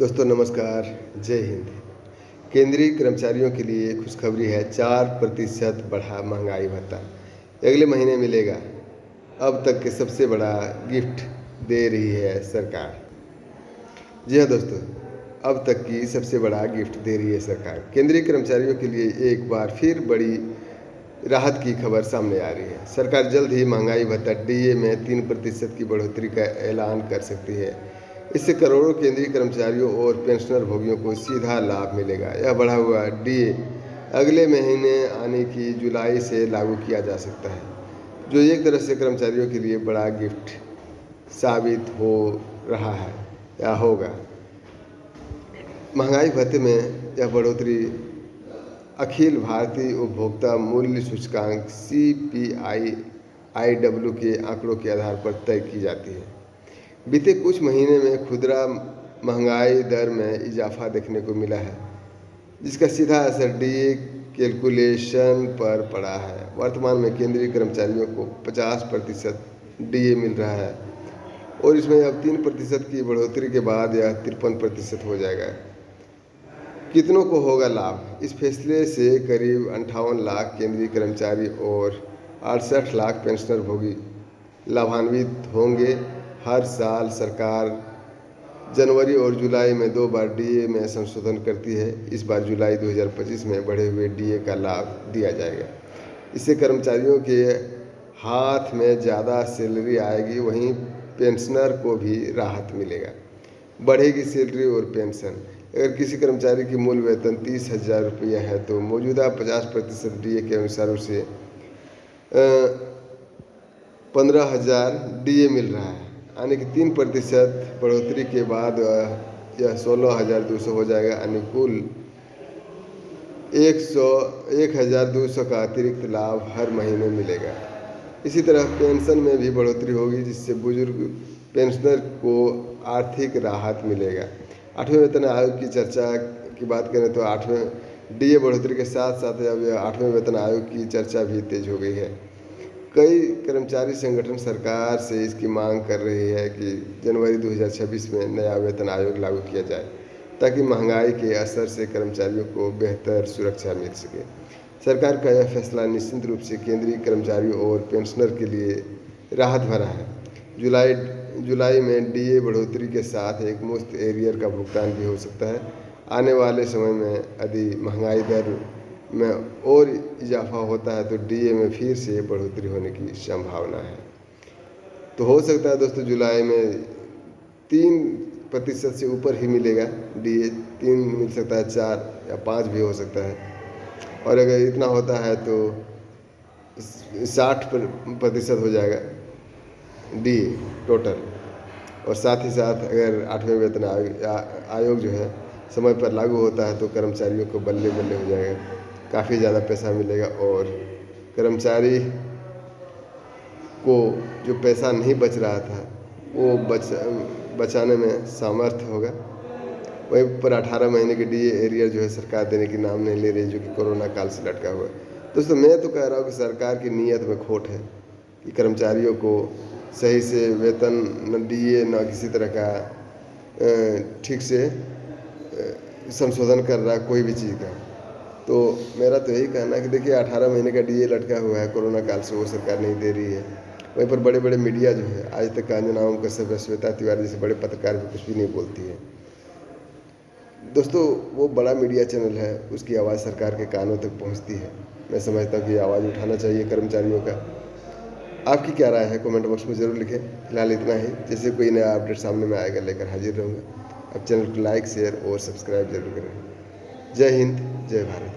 दोस्तों नमस्कार, जय हिंद। केंद्रीय कर्मचारियों के लिए खुशखबरी है, 4% बढ़ा महंगाई भत्ता अगले महीने मिलेगा। अब तक के सबसे बड़ा गिफ्ट दे रही है सरकार। जी हाँ दोस्तों, अब तक की सबसे बड़ा गिफ्ट दे रही है सरकार। केंद्रीय कर्मचारियों के लिए एक बार फिर बड़ी राहत की खबर सामने आ रही है। सरकार जल्द ही महंगाई भत्ता डीए में 3% की बढ़ोतरी का ऐलान कर सकती है। इससे करोड़ों केंद्रीय कर्मचारियों और पेंशनर भोगियों को सीधा लाभ मिलेगा। यह बढ़ा हुआ डीए अगले महीने आने की जुलाई से लागू किया जा सकता है, जो एक तरह से कर्मचारियों के लिए बड़ा गिफ्ट साबित हो रहा है या होगा। महंगाई भत्ते में यह बढ़ोतरी अखिल भारतीय उपभोक्ता मूल्य सूचकांक CPI-IW के आंकड़ों के आधार पर तय की जाती है। बीते कुछ महीने में खुदरा महंगाई दर में इजाफा देखने को मिला है, जिसका सीधा असर डीए कैलकुलेशन पर पड़ा है। वर्तमान में केंद्रीय कर्मचारियों को 50% डीए मिल रहा है और इसमें अब 3% की बढ़ोतरी के बाद यह 53% हो जाएगा। कितनों को होगा लाभ? इस फैसले से करीब 58 लाख केंद्रीय कर्मचारी और 68 लाख पेंशनर भोगी लाभान्वित होंगे। हर साल सरकार जनवरी और जुलाई में 2 बार डीए में संशोधन करती है। इस बार जुलाई 2025 में बढ़े हुए डीए का लाभ दिया जाएगा। इससे कर्मचारियों के हाथ में ज़्यादा सैलरी आएगी, वहीं पेंशनर को भी राहत मिलेगा। बढ़ेगी सैलरी और पेंशन। अगर किसी कर्मचारी की मूल वेतन 30,000 रुपया है तो मौजूदा 50% डीए के अनुसार उसे 15,000 डीए मिल रहा है। यानी कि 3% बढ़ोतरी के बाद यह 16,200 हो जाएगा। अनुकूल 1,200 का अतिरिक्त लाभ हर महीने मिलेगा। इसी तरह पेंशन में भी बढ़ोतरी होगी, जिससे बुजुर्ग पेंशनर को आर्थिक राहत मिलेगा। 8वें वेतन आयोग की चर्चा की बात करें तो 8वें डीए बढ़ोतरी के साथ साथ अब 8वें वेतन आयोग की चर्चा भी तेज हो गई है। कई कर्मचारी संगठन सरकार से इसकी मांग कर रही है कि जनवरी 2026 में नया वेतन आयोग लागू किया जाए, ताकि महंगाई के असर से कर्मचारियों को बेहतर सुरक्षा मिल सके। सरकार का यह फैसला निश्चित रूप से केंद्रीय कर्मचारियों और पेंशनर के लिए राहत भरा है। जुलाई में डीए बढ़ोतरी के साथ एक मुफ्त एरियर का भुगतान भी हो सकता है। आने वाले समय में यदि महंगाई दर में और इजाफा होता है तो डीए में फिर से बढ़ोतरी होने की संभावना है। तो हो सकता है दोस्तों जुलाई में 3% से ऊपर ही मिलेगा डीए। 3 मिल सकता है, 4 या 5 भी हो सकता है। और अगर इतना होता है तो 60% हो जाएगा डीए टोटल। और साथ ही साथ अगर 8वें वेतन आयोग जो है समय पर लागू होता है तो कर्मचारियों को बल्ले बल्ले हो जाएगा, काफ़ी ज़्यादा पैसा मिलेगा और कर्मचारी को जो पैसा नहीं बच रहा था वो बचाने में सामर्थ्य होगा। वहीं पर 18 महीने के डीए एरियर जो है सरकार देने की नाम नहीं ले रही, जो कि कोरोना काल से लटका हुआ है। दोस्तों मैं तो कह रहा हूँ कि सरकार की नीयत में खोट है कि कर्मचारियों को सही से वेतन न डीए न किसी तरह का ठीक से संशोधन कर रहा कोई भी चीज़ का। तो मेरा तो यही कहना है कि देखिए 18 महीने का डीए लटका हुआ है कोरोना काल से, वो सरकार नहीं दे रही है। वहीं पर बड़े बड़े मीडिया जो है आज तक अंजना ओम कश्यप, श्वेता तिवारी जैसे बड़े पत्रकार भी कुछ भी नहीं बोलती है। दोस्तों वो बड़ा मीडिया चैनल है, उसकी आवाज़ सरकार के कानों तक पहुंचती है। मैं समझता हूँ कि आवाज़ उठाना चाहिए कर्मचारियों का। आपकी क्या राय है कमेंट बॉक्स में ज़रूर लिखें। फिलहाल इतना ही, जैसे कोई नया अपडेट सामने में आएगा लेकर हाजिर रहूँगा। अब चैनल को लाइक, शेयर और सब्सक्राइब जरूर करें। जय हिंद, जय भारत।